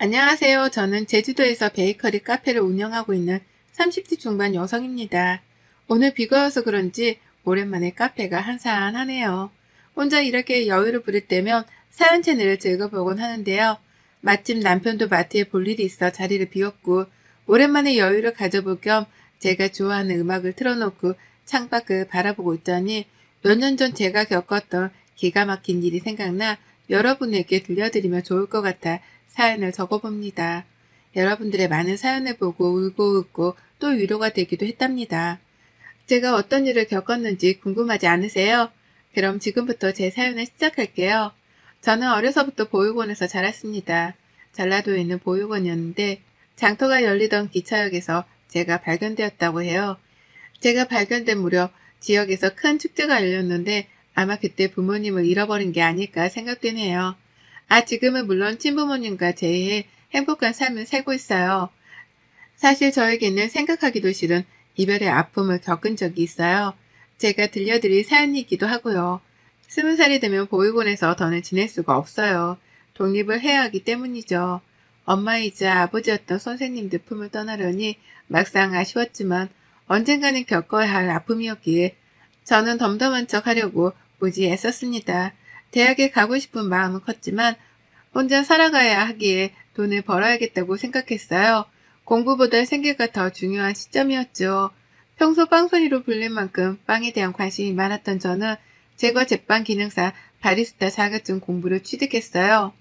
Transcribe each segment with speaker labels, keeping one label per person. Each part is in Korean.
Speaker 1: 안녕하세요. 저는 제주도에서 베이커리 카페를 운영하고 있는 30대 중반 여성입니다. 오늘 비가 와서 그런지 오랜만에 카페가 한산하네요. 혼자 이렇게 여유를 부릴 때면 사연 채널을 즐겨보곤 하는데요. 마침 남편도 마트에 볼 일이 있어 자리를 비웠고 오랜만에 여유를 가져볼 겸 제가 좋아하는 음악을 틀어놓고 창밖을 바라보고 있더니 몇 년 전 제가 겪었던 기가 막힌 일이 생각나 여러분에게 들려드리면 좋을 것 같아 사연을 적어봅니다. 여러분들의 많은 사연을 보고 울고 웃고 또 위로가 되기도 했답니다. 제가 어떤 일을 겪었는지 궁금하지 않으세요? 그럼 지금부터 제 사연을 시작할게요. 저는 어려서부터 보육원에서 자랐습니다. 전라도에 있는 보육원이었는데 장터가 열리던 기차역에서 제가 발견되었다고 해요. 제가 발견된 무렵 지역에서 큰 축제가 열렸는데 아마 그때 부모님을 잃어버린 게 아닐까 생각되네요. 지금은 물론 친부모님과 제해 행복한 삶을 살고 있어요. 사실 저에게는 생각하기도 싫은 이별의 아픔을 겪은 적이 있어요. 제가 들려드릴 사연이기도 하고요. 20살이 되면 보육원에서 더는 지낼 수가 없어요. 독립을 해야 하기 때문이죠. 엄마이자 아버지였던 선생님들 품을 떠나려니 막상 아쉬웠지만 언젠가는 겪어야 할 아픔이었기에 저는 덤덤한 척 하려고 무지 애썼습니다. 대학에 가고 싶은 마음은 컸지만 혼자 살아가야 하기에 돈을 벌어야겠다고 생각했어요. 공부보다 생계가 더 중요한 시점이었죠. 평소 빵순이로 불릴 만큼 빵에 대한 관심이 많았던 저는 제과 제빵 기능사 바리스타 자격증 공부를 취득했어요.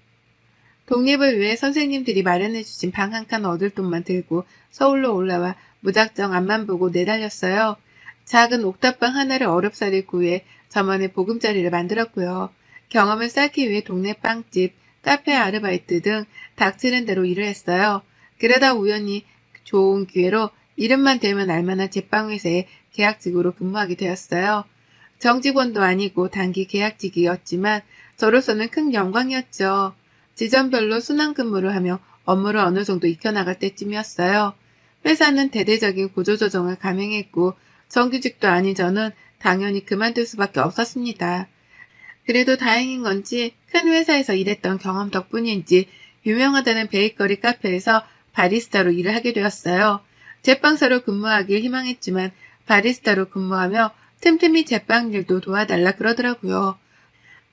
Speaker 1: 독립을 위해 선생님들이 마련해주신 방 한 칸 얻을 돈만 들고 서울로 올라와 무작정 앞만 보고 내달렸어요. 작은 옥탑방 하나를 어렵사리 구해 저만의 보금자리를 만들었고요. 경험을 쌓기 위해 동네 빵집, 카페 아르바이트 등 닥치는 대로 일을 했어요. 그러다 우연히 좋은 기회로 이름만 대면 알만한 제빵회사에 계약직으로 근무하게 되었어요. 정직원도 아니고 단기 계약직이었지만 저로서는 큰 영광이었죠. 지점별로 순환 근무를 하며 업무를 어느 정도 익혀나갈 때쯤이었어요. 회사는 대대적인 구조조정을 감행했고 정규직도 아닌 저는 당연히 그만둘 수밖에 없었습니다. 그래도 다행인 건지 큰 회사에서 일했던 경험 덕분인지 유명하다는 베이커리 카페에서 바리스타로 일을 하게 되었어요. 제빵사로 근무하길 희망했지만 바리스타로 근무하며 틈틈이 제빵 일도 도와달라 그러더라고요.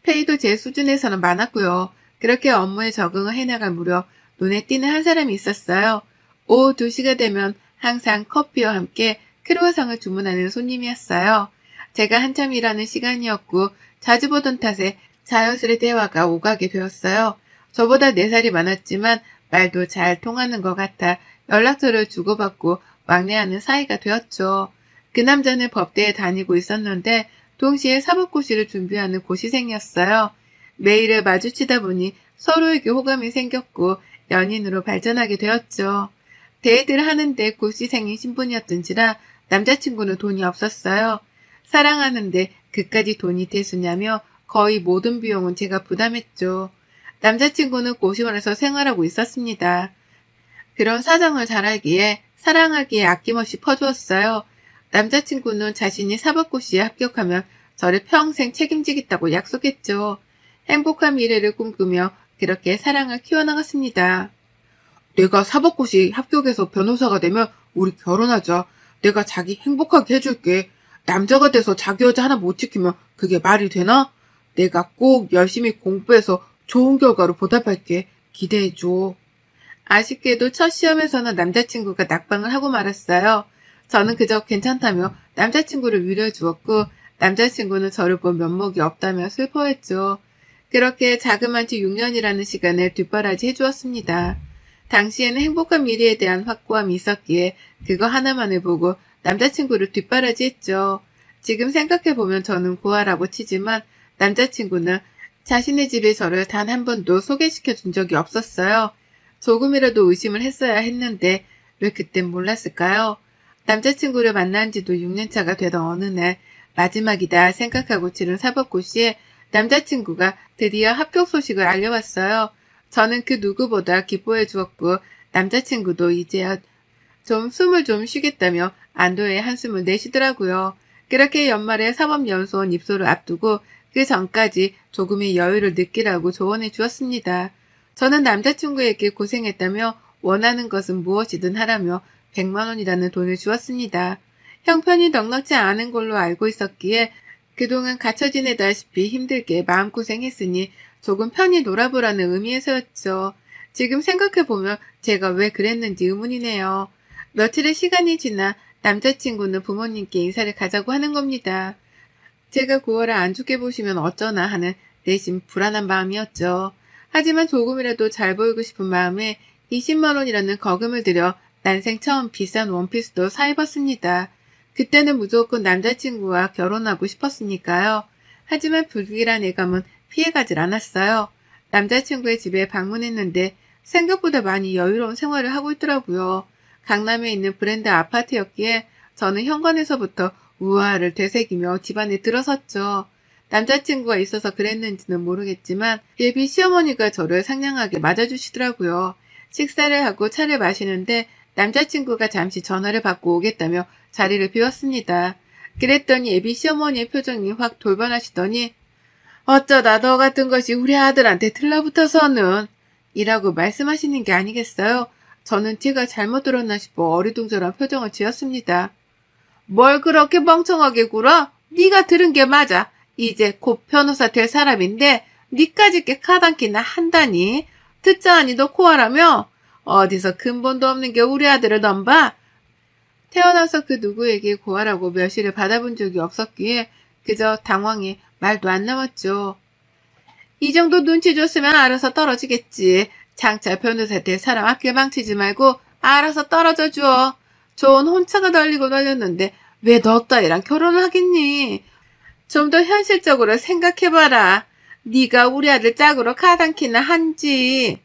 Speaker 1: 페이도 제 수준에서는 많았고요. 그렇게 업무에 적응을 해나갈 무렵 눈에 띄는 한 사람이 있었어요. 오후 2시가 되면 항상 커피와 함께 크루아상을 주문하는 손님이었어요. 제가 한참 일하는 시간이었고 자주 보던 탓에 자연스레 대화가 오가게 되었어요. 저보다 4살이 많았지만 말도 잘 통하는 것 같아 연락처를 주고받고 왕래하는 사이가 되었죠. 그 남자는 법대에 다니고 있었는데 동시에 사법고시를 준비하는 고시생이었어요. 매일을 마주치다 보니 서로에게 호감이 생겼고 연인으로 발전하게 되었죠. 데이트를 하는데 고시생인 신분이었던지라 남자친구는 돈이 없었어요. 사랑하는데 그까지 돈이 대수냐며 거의 모든 비용은 제가 부담했죠. 남자친구는 고시원에서 생활하고 있었습니다. 그런 사정을 잘 알기에 사랑하기에 아낌없이 퍼주었어요. 남자친구는 자신이 사법고시에 합격하면 저를 평생 책임지겠다고 약속했죠. 행복한 미래를 꿈꾸며 그렇게 사랑을 키워나갔습니다. 내가 사법고시 합격해서 변호사가 되면 우리 결혼하자. 내가 자기 행복하게 해줄게. 남자가 돼서 자기 여자 하나 못 지키면 그게 말이 되나? 내가 꼭 열심히 공부해서 좋은 결과로 보답할게. 기대해줘. 아쉽게도 첫 시험에서는 남자친구가 낙방을 하고 말았어요. 저는 그저 괜찮다며 남자친구를 위로해 주었고 남자친구는 저를 본 면목이 없다며 슬퍼했죠. 그렇게 자그마치 6년이라는 시간을 뒷바라지 해주었습니다. 당시에는 행복한 미래에 대한 확고함이 있었기에 그거 하나만을 보고 남자친구를 뒷바라지 했죠. 지금 생각해보면 저는 고아라고 치지만 남자친구는 자신의 집에 저를 단 한 번도 소개시켜 준 적이 없었어요. 조금이라도 의심을 했어야 했는데 왜 그땐 몰랐을까요? 남자친구를 만난 지도 6년차가 되던 어느 날 마지막이다 생각하고 치른 사법고시에 남자친구가 드디어 합격 소식을 알려왔어요. 저는 그 누구보다 기뻐해 주었고 남자친구도 이제야 좀 숨을 좀 쉬겠다며 안도의 한숨을 내쉬더라고요. 그렇게 연말에 사법연수원 입소를 앞두고 그 전까지 조금의 여유를 느끼라고 조언해 주었습니다. 저는 남자친구에게 고생했다며 원하는 것은 무엇이든 하라며 100만 원이라는 돈을 주었습니다. 형편이 넉넉지 않은 걸로 알고 있었기에 그동안 갇혀 지내다시피 힘들게 마음고생했으니 조금 편히 놀아보라는 의미에서였죠. 지금 생각해보면 제가 왜 그랬는지 의문이네요. 며칠의 시간이 지나 남자친구는 부모님께 인사를 가자고 하는 겁니다. 제가 9월을 안 좋게 보시면 어쩌나 하는 내심 불안한 마음이었죠. 하지만 조금이라도 잘 보이고 싶은 마음에 20만 원이라는 거금을 들여 난생 처음 비싼 원피스도 사 입었습니다. 그때는 무조건 남자친구와 결혼하고 싶었으니까요. 하지만 불길한 예감은 피해가질 않았어요. 남자친구의 집에 방문했는데 생각보다 많이 여유로운 생활을 하고 있더라고요. 강남에 있는 브랜드 아파트였기에 저는 현관에서부터 우아를 되새기며 집안에 들어섰죠. 남자친구가 있어서 그랬는지는 모르겠지만 예비 시어머니가 저를 상냥하게 맞아주시더라고요. 식사를 하고 차를 마시는데 남자친구가 잠시 전화를 받고 오겠다며 자리를 비웠습니다. 그랬더니 예비 시어머니의 표정이 확 돌변하시더니 어쩌다 너 같은 것이 우리 아들한테 들러붙어서는 이라고 말씀하시는 게 아니겠어요? 저는 제가 잘못 들었나 싶어 어리둥절한 표정을 지었습니다. 뭘 그렇게 멍청하게 굴어? 네가 들은 게 맞아. 이제 곧 변호사 될 사람인데 니까지 게 카단키나 한다니? 듣자하니 너 코아라며? 어디서 근본도 없는 게 우리 아들을 넘봐? 태어나서 그 누구에게 고아라고 멸시를 받아본 적이 없었기에 그저 당황해 말도 안 나왔죠. 이 정도 눈치 줬으면 알아서 떨어지겠지. 장차 변호사 될 사람 아껴 망치지 말고 알아서 떨어져 줘. 좋은 혼처가 널리고 널렸는데 왜 너 따위랑 결혼을 하겠니? 좀 더 현실적으로 생각해봐라. 네가 우리 아들 짝으로 가당키나 한지.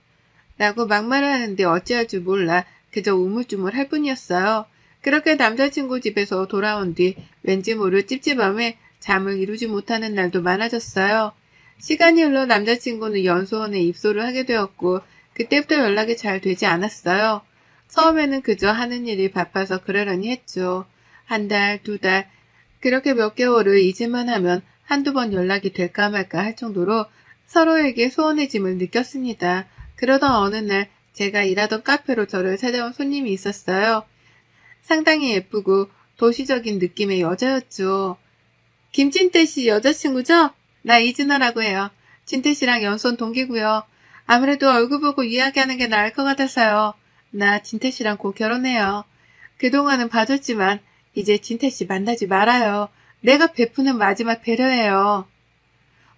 Speaker 1: 라고 막말을 하는데 어찌할 줄 몰라 그저 우물쭈물할 뿐이었어요. 그렇게 남자친구 집에서 돌아온 뒤 왠지 모를 찝찝함에 잠을 이루지 못하는 날도 많아졌어요. 시간이 흘러 남자친구는 연수원에 입소를 하게 되었고 그때부터 연락이 잘 되지 않았어요. 처음에는 그저 하는 일이 바빠서 그러려니 했죠. 한 달, 두 달, 그렇게 몇 개월을 잊을만 하면 한두 번 연락이 될까 말까 할 정도로 서로에게 소원해짐을 느꼈습니다. 그러던 어느 날 제가 일하던 카페로 저를 찾아온 손님이 있었어요. 상당히 예쁘고 도시적인 느낌의 여자였죠. 김진태 씨 여자친구죠? 나 이진아라고 해요. 진태 씨랑 연수원 동기고요. 아무래도 얼굴 보고 이야기하는 게 나을 것 같아서요. 나 진태 씨랑 곧 결혼해요. 그동안은 봐줬지만 이제 진태 씨 만나지 말아요. 내가 베푸는 마지막 배려예요.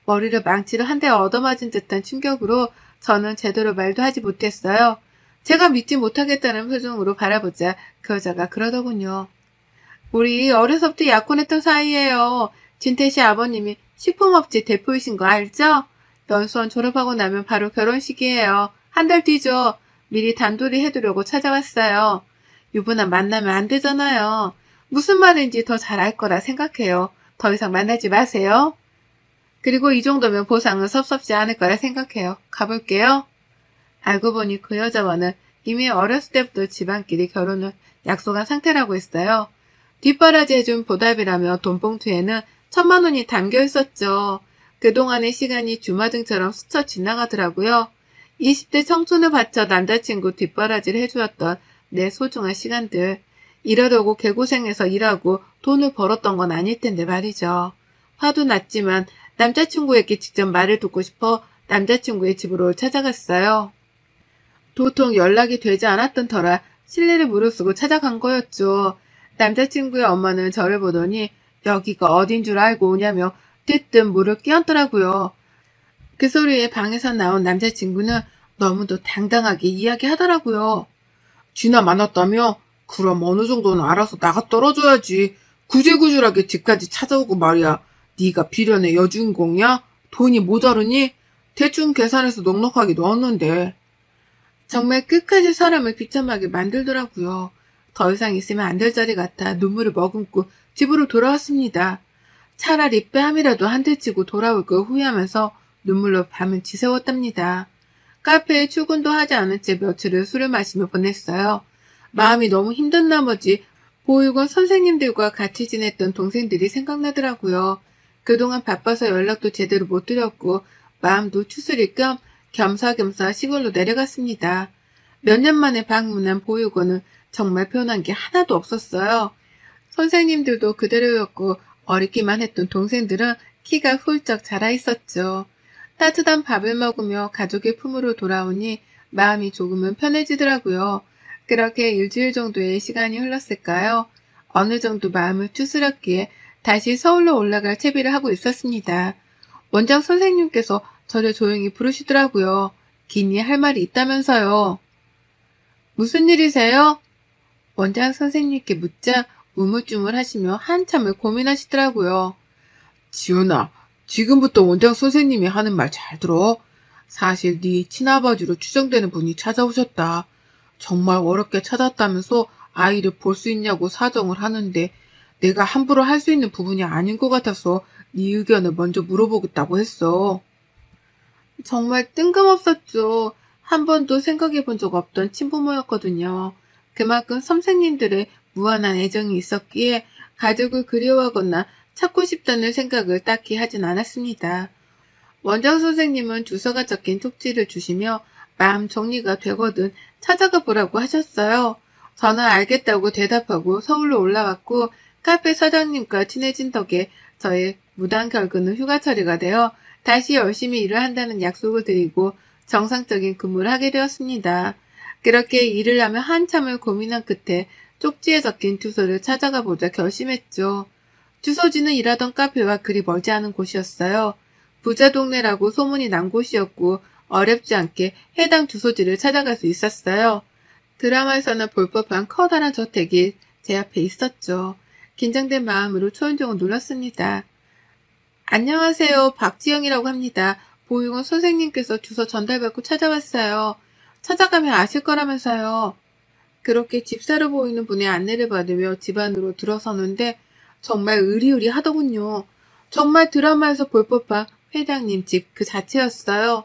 Speaker 1: 머리를 망치로 한 대 얻어맞은 듯한 충격으로 저는 제대로 말도 하지 못했어요. 제가 믿지 못하겠다는 표정으로 바라보자 그 여자가 그러더군요. 우리 어려서부터 약혼했던 사이예요. 진태 씨 아버님이 식품업체 대표이신 거 알죠? 연수원 졸업하고 나면 바로 결혼식이에요. 한 달 뒤죠. 미리 단둘이 해두려고 찾아왔어요. 유부남 만나면 안 되잖아요. 무슨 말인지 더 잘 알 거라 생각해요. 더 이상 만나지 마세요. 그리고 이 정도면 보상은 섭섭지 않을 거라 생각해요. 가볼게요. 알고 보니 그 여자와는 이미 어렸을 때부터 집안끼리 결혼을 약속한 상태라고 했어요. 뒷바라지 해준 보답이라며 돈봉투에는 1,000만 원이 담겨 있었죠. 그동안의 시간이 주마등처럼 스쳐 지나가더라고요. 20대 청춘을 바쳐 남자친구 뒷바라지를 해주었던 내 소중한 시간들. 이러려고 개고생해서 일하고 돈을 벌었던 건 아닐 텐데 말이죠. 화도 났지만 남자친구에게 직접 말을 듣고 싶어 남자친구의 집으로 찾아갔어요. 도통 연락이 되지 않았던 터라 실례를 무릅쓰고 찾아간 거였죠. 남자친구의 엄마는 저를 보더니 여기가 어딘 줄 알고 오냐며 뜨뜻 물을 끼얹더라고요. 그 소리에 방에서 나온 남자친구는 너무도 당당하게 이야기하더라고요. 쥐나 만났다며? 그럼 어느 정도는 알아서 나가 떨어져야지. 구질구질하게 집까지 찾아오고 말이야. 네가 비련의 여주인공이야? 돈이 모자르니? 대충 계산해서 넉넉하게 넣었는데. 정말 끝까지 사람을 비참하게 만들더라고요. 더 이상 있으면 안 될 자리 같아 눈물을 머금고 집으로 돌아왔습니다. 차라리 뺨이라도 한 대 치고 돌아올 걸 후회하면서 눈물로 밤을 지새웠답니다. 카페에 출근도 하지 않은 채 며칠을 술을 마시며 보냈어요. 마음이 너무 힘든 나머지 보육원 선생님들과 같이 지냈던 동생들이 생각나더라고요. 그동안 바빠서 연락도 제대로 못 드렸고 마음도 추스릴 겸 겸사겸사 시골로 내려갔습니다. 몇 년 만에 방문한 보육원은 정말 변한 게 하나도 없었어요. 선생님들도 그대로였고 어리기만 했던 동생들은 키가 훌쩍 자라 있었죠. 따뜻한 밥을 먹으며 가족의 품으로 돌아오니 마음이 조금은 편해지더라고요. 그렇게 일주일 정도의 시간이 흘렀을까요? 어느 정도 마음을 추스렸기에 다시 서울로 올라갈 채비를 하고 있었습니다. 원장 선생님께서 저를 조용히 부르시더라고요. 기니 할 말이 있다면서요. 무슨 일이세요? 원장 선생님께 묻자 우물쭈물하시며 한참을 고민하시더라고요. 지연아, 지금부터 원장 선생님이 하는 말 잘 들어. 사실 네 친아버지로 추정되는 분이 찾아오셨다. 정말 어렵게 찾았다면서 아이를 볼 수 있냐고 사정을 하는데 내가 함부로 할 수 있는 부분이 아닌 것 같아서 네 의견을 먼저 물어보겠다고 했어. 정말 뜬금없었죠. 한 번도 생각해 본 적 없던 친부모였거든요. 그만큼 선생님들의 무한한 애정이 있었기에 가족을 그리워하거나 찾고 싶다는 생각을 딱히 하진 않았습니다. 원장 선생님은 주소가 적힌 쪽지를 주시며 마음 정리가 되거든 찾아가 보라고 하셨어요. 저는 알겠다고 대답하고 서울로 올라왔고 카페 사장님과 친해진 덕에 저의 무단 결근은 휴가 처리가 되어 다시 열심히 일을 한다는 약속을 드리고 정상적인 근무를 하게 되었습니다. 그렇게 일을 하며 한참을 고민한 끝에 쪽지에 적힌 주소를 찾아가 보자 결심했죠. 주소지는 일하던 카페와 그리 멀지 않은 곳이었어요. 부자 동네라고 소문이 난 곳이었고 어렵지 않게 해당 주소지를 찾아갈 수 있었어요. 드라마에서나 볼 법한 커다란 저택이 제 앞에 있었죠. 긴장된 마음으로 초인종을 눌렀습니다. 안녕하세요. 박지영이라고 합니다. 보육원 선생님께서 주소 전달받고 찾아왔어요. 찾아가면 아실 거라면서요. 그렇게 집사로 보이는 분의 안내를 받으며 집 안으로 들어서는데 정말 으리으리하더군요. 정말 드라마에서 볼 법한 회장님 집 그 자체였어요.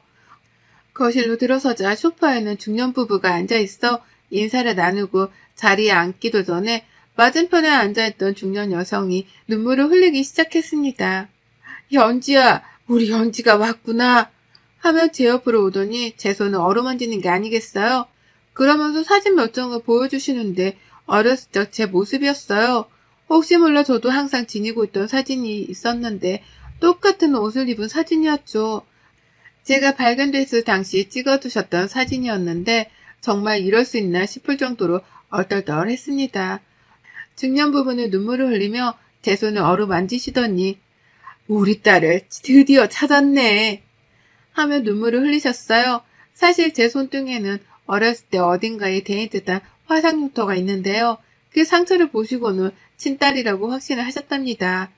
Speaker 1: 거실로 들어서자 소파에는 중년 부부가 앉아있어 인사를 나누고 자리에 앉기도 전에 맞은편에 앉아있던 중년 여성이 눈물을 흘리기 시작했습니다. 연지야, 우리 연지가 왔구나 하며 제 옆으로 오더니 제 손을 어루만지는 게 아니겠어요? 그러면서 사진 몇 장을 보여주시는데 어렸을 적 제 모습이었어요. 혹시 몰라 저도 항상 지니고 있던 사진이 있었는데 똑같은 옷을 입은 사진이었죠. 제가 발견됐을 당시 찍어두셨던 사진이었는데 정말 이럴 수 있나 싶을 정도로 얼떨떨했습니다. 중년 부부는 눈물을 흘리며 제 손을 어루만지시더니 우리 딸을 드디어 찾았네 하며 눈물을 흘리셨어요. 사실 제 손등에는 어렸을 때 어딘가에 데인 듯한 화상 흉터가 있는데요. 그 상처를 보시고는 친딸이라고 확신을 하셨답니다.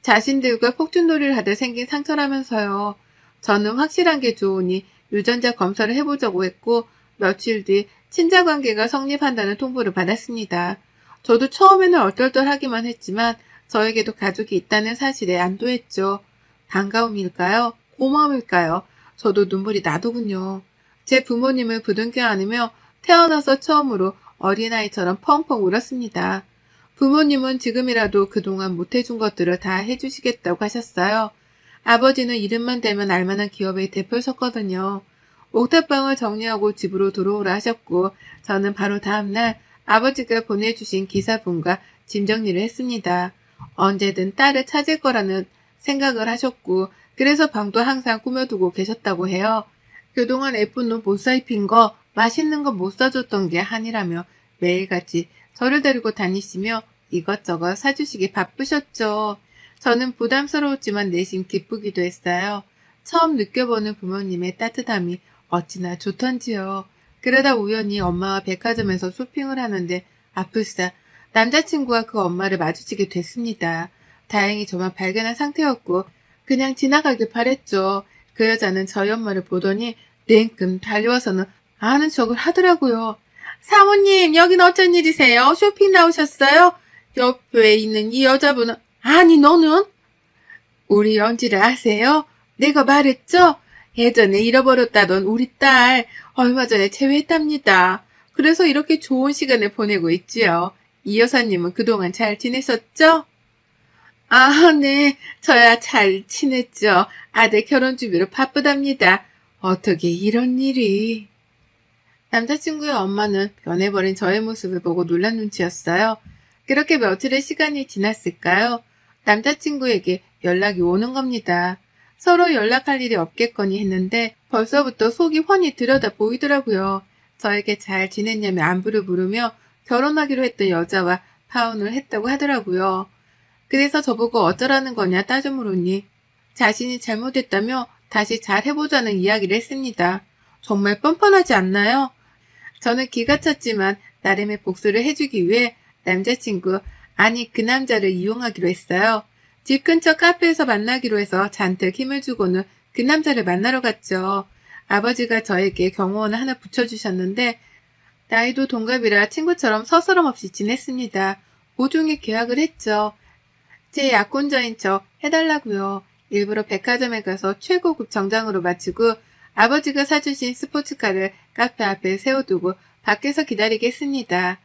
Speaker 1: 자신들과 폭죽놀이를 하다 생긴 상처라면서요. 저는 확실한 게 좋으니 유전자 검사를 해보자고 했고 며칠 뒤 친자관계가 성립한다는 통보를 받았습니다. 저도 처음에는 얼떨떨하기만 했지만 저에게도 가족이 있다는 사실에 안도했죠. 반가움일까요? 고마움일까요? 저도 눈물이 나더군요. 제 부모님을 부둥켜 안으며 태어나서 처음으로 어린아이처럼 펑펑 울었습니다. 부모님은 지금이라도 그동안 못해준 것들을 다 해주시겠다고 하셨어요. 아버지는 이름만 대면 알만한 기업의 대표셨거든요. 옥탑방을 정리하고 집으로 들어오라 하셨고 저는 바로 다음날 아버지가 보내주신 기사분과 짐 정리를 했습니다. 언제든 딸을 찾을 거라는 생각을 하셨고 그래서 방도 항상 꾸며두고 계셨다고 해요. 그동안 예쁜 옷 못 사입힌 거 맛있는 거 못 사줬던 게 한이라며 매일같이 저를 데리고 다니시며 이것저것 사주시기 바쁘셨죠. 저는 부담스러웠지만 내심 기쁘기도 했어요. 처음 느껴보는 부모님의 따뜻함이 어찌나 좋던지요. 그러다 우연히 엄마와 백화점에서 쇼핑을 하는데 아플싸 남자친구와 그 엄마를 마주치게 됐습니다. 다행히 저만 발견한 상태였고 그냥 지나가길 바랬죠. 그 여자는 저희 엄마를 보더니 냉큼 달려와서는 아는 척을 하더라고요. 사모님, 여긴 어쩐 일이세요? 쇼핑 나오셨어요? 옆에 있는 이 여자분은 아니 너는? 우리 연지를 아세요? 내가 말했죠? 예전에 잃어버렸다던 우리 딸 얼마 전에 재회했답니다. 그래서 이렇게 좋은 시간을 보내고 있지요. 이 여사님은 그동안 잘 지내셨죠? 아, 네. 저야 잘 지냈죠. 아들 결혼 준비로 바쁘답니다. 어떻게 이런 일이. 남자친구의 엄마는 변해버린 저의 모습을 보고 놀란 눈치였어요. 그렇게 며칠의 시간이 지났을까요? 남자친구에게 연락이 오는 겁니다. 서로 연락할 일이 없겠거니 했는데 벌써부터 속이 훤히 들여다 보이더라고요. 저에게 잘 지냈냐며 안부를 물으며 결혼하기로 했던 여자와 파혼을 했다고 하더라고요. 그래서 저보고 어쩌라는 거냐 따져 물으니 자신이 잘못했다며 다시 잘 해보자는 이야기를 했습니다. 정말 뻔뻔하지 않나요? 저는 기가 찼지만 나름의 복수를 해주기 위해 남자친구, 아니 그 남자를 이용하기로 했어요. 집 근처 카페에서 만나기로 해서 잔뜩 힘을 주고는 그 남자를 만나러 갔죠. 아버지가 저에게 경호원을 하나 붙여주셨는데 나이도 동갑이라 친구처럼 서스럼 없이 지냈습니다. 보증의 계약을 했죠. 제 약혼자인 척 해달라고요. 일부러 백화점에 가서 최고급 정장으로 맞추고 아버지가 사주신 스포츠카를 카페 앞에 세워두고 밖에서 기다리게 했습니다.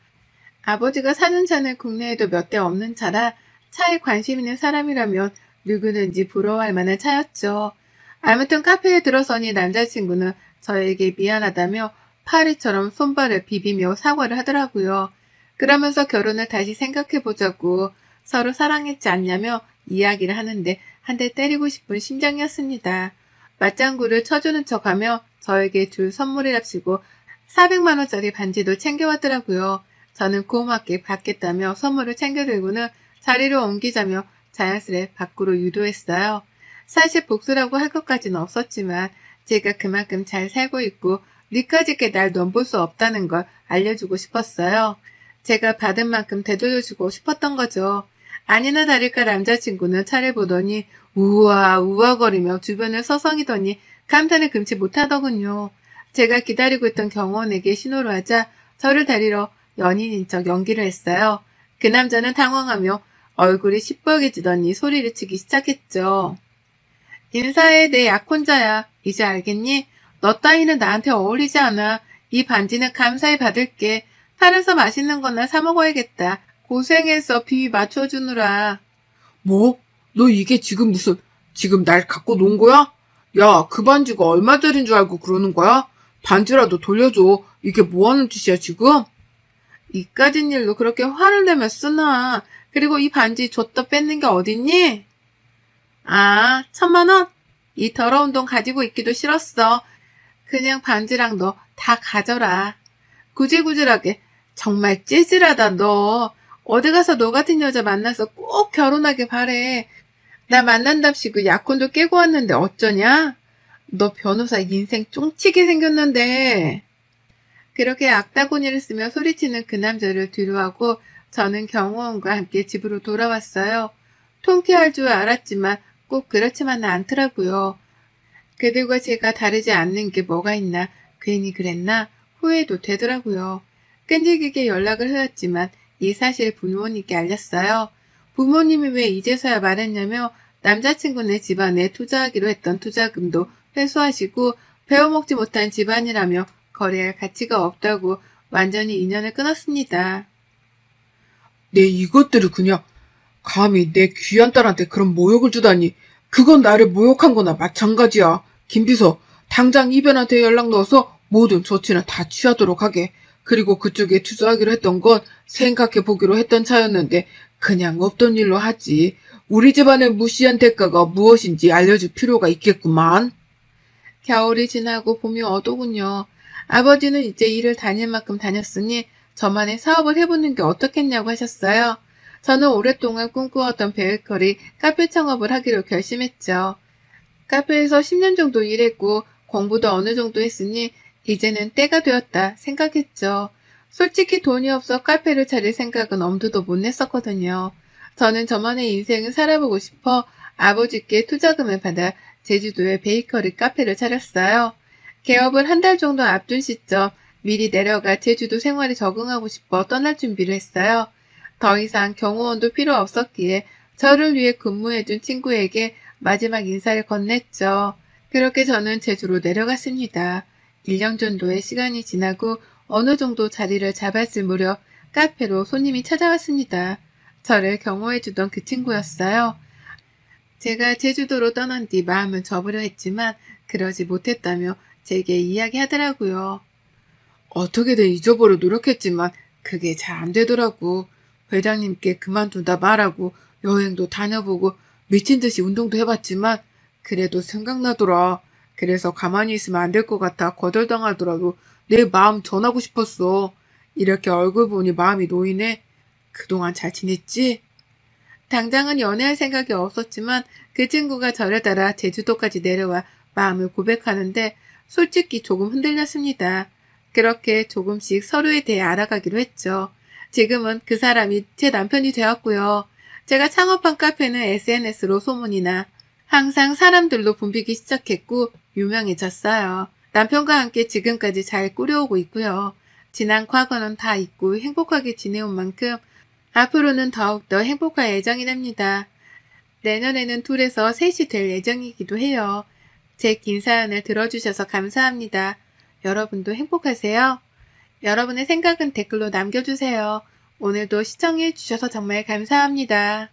Speaker 1: 아버지가 사는 차는 국내에도 몇 대 없는 차라 차에 관심 있는 사람이라면 누구든지 부러워할 만한 차였죠. 아무튼 카페에 들어서니 남자친구는 저에게 미안하다며 파리처럼 손발을 비비며 사과를 하더라고요. 그러면서 결혼을 다시 생각해보자고 서로 사랑했지 않냐며 이야기를 하는데 한 대 때리고 싶은 심정이었습니다. 맞장구를 쳐주는 척하며 저에게 줄 선물이랍시고 400만 원짜리 반지도 챙겨왔더라고요. 저는 고맙게 받겠다며 선물을 챙겨들고는 자리를 옮기자며 자연스레 밖으로 유도했어요. 사실 복수라고 할 것까지는 없었지만 제가 그만큼 잘 살고 있고 니까짓게 날 넘볼 수 없다는 걸 알려주고 싶었어요. 제가 받은 만큼 되돌려주고 싶었던 거죠. 아니나 다를까 남자친구는 차를 보더니 우와 우와거리며 주변을 서성이더니 감탄을 금치 못하더군요. 제가 기다리고 있던 경호원에게 신호를 하자 저를 데리러 연인인 척 연기를 했어요. 그 남자는 당황하며 얼굴이 시뻘개지더니 소리를 치기 시작했죠. 인사해, 내 약혼자야. 이제 알겠니? 너 따위는 나한테 어울리지 않아. 이 반지는 감사히 받을게. 팔에서 맛있는 거나 사 먹어야겠다. 고생해서 비위 맞춰주느라.
Speaker 2: 뭐? 너 이게 지금 날 갖고 논 거야? 야, 그 반지가 얼마짜린 줄 알고 그러는 거야? 반지라도 돌려줘. 이게 뭐 하는 짓이야, 지금?
Speaker 1: 이까진 일로 그렇게 화를 내며 쓰나. 그리고 이 반지 줬다 뺏는 게 어딨니? 아, 1,000만 원? 이 더러운 돈 가지고 있기도 싫었어. 그냥 반지랑 너 다 가져라. 구질구질하게. 정말 찌질하다, 너. 어디 가서 너 같은 여자 만나서 꼭 결혼하길 바래. 나 만난답시고 약혼도 깨고 왔는데 어쩌냐? 너 변호사 인생 쫑치게 생겼는데. 그렇게 악다구니를 쓰며 소리치는 그 남자를 뒤로하고 저는 경호원과 함께 집으로 돌아왔어요. 통쾌할 줄 알았지만 꼭 그렇지만은 않더라고요. 그들과 제가 다르지 않는 게 뭐가 있나 괜히 그랬나 후회도 되더라고요. 끈질기게 연락을 해왔지만 이 사실을 부모님께 알렸어요. 부모님이 왜 이제서야 말했냐며 남자친구네 집안에 투자하기로 했던 투자금도 회수하시고 배워먹지 못한 집안이라며 거래할 가치가 없다고 완전히 인연을 끊었습니다.
Speaker 2: 내 이것들을 그냥 감히 내 귀한 딸한테 그런 모욕을 주다니. 그건 나를 모욕한 거나 마찬가지야. 김비서, 당장 이변한테 연락 넣어서 모든 조치는 다 취하도록 하게. 그리고 그쪽에 투자하기로 했던 건 생각해보기로 했던 차였는데 그냥 없던 일로 하지. 우리 집안의 무시한 대가가 무엇인지 알려줄 필요가 있겠구만.
Speaker 1: 겨울이 지나고 봄이 오더군요. 아버지는 이제 일을 다닐 만큼 다녔으니 저만의 사업을 해보는 게 어떻겠냐고 하셨어요. 저는 오랫동안 꿈꾸었던 베이커리 카페 창업을 하기로 결심했죠. 카페에서 10년 정도 일했고 공부도 어느 정도 했으니 이제는 때가 되었다 생각했죠. 솔직히 돈이 없어 카페를 차릴 생각은 엄두도 못 냈었거든요. 저는 저만의 인생을 살아보고 싶어 아버지께 투자금을 받아 제주도에 베이커리 카페를 차렸어요. 개업을 한 달 정도 앞둔 시점 미리 내려가 제주도 생활에 적응하고 싶어 떠날 준비를 했어요. 더 이상 경호원도 필요 없었기에 저를 위해 근무해준 친구에게 마지막 인사를 건넸죠. 그렇게 저는 제주로 내려갔습니다. 1년 정도의 시간이 지나고 어느 정도 자리를 잡았을 무렵 카페로 손님이 찾아왔습니다. 저를 경호해주던 그 친구였어요. 제가 제주도로 떠난 뒤 마음을 접으려 했지만 그러지 못했다며 제게 이야기하더라고요.
Speaker 2: 어떻게든 잊어보려 노력했지만 그게 잘 안 되더라고. 회장님께 그만둔다 말하고 여행도 다녀보고 미친 듯이 운동도 해봤지만 그래도 생각나더라. 그래서 가만히 있으면 안 될 것 같아 거절당하더라도 내 마음 전하고 싶었어. 이렇게 얼굴 보니 마음이 놓이네. 그동안 잘 지냈지?
Speaker 1: 당장은 연애할 생각이 없었지만 그 친구가 저를 따라 제주도까지 내려와 마음을 고백하는데 솔직히 조금 흔들렸습니다. 그렇게 조금씩 서로에 대해 알아가기로 했죠. 지금은 그 사람이 제 남편이 되었고요. 제가 창업한 카페는 SNS로 소문이 나 항상 사람들로 붐비기 시작했고 유명해졌어요. 남편과 함께 지금까지 잘 꾸려오고 있고요. 지난 과거는 다 잊고 행복하게 지내온 만큼 앞으로는 더욱더 행복할 예정이랍니다. 내년에는 둘에서 셋이 될 예정이기도 해요. 제 긴 사연을 들어주셔서 감사합니다. 여러분도 행복하세요? 여러분의 생각은 댓글로 남겨주세요. 오늘도 시청해주셔서 정말 감사합니다.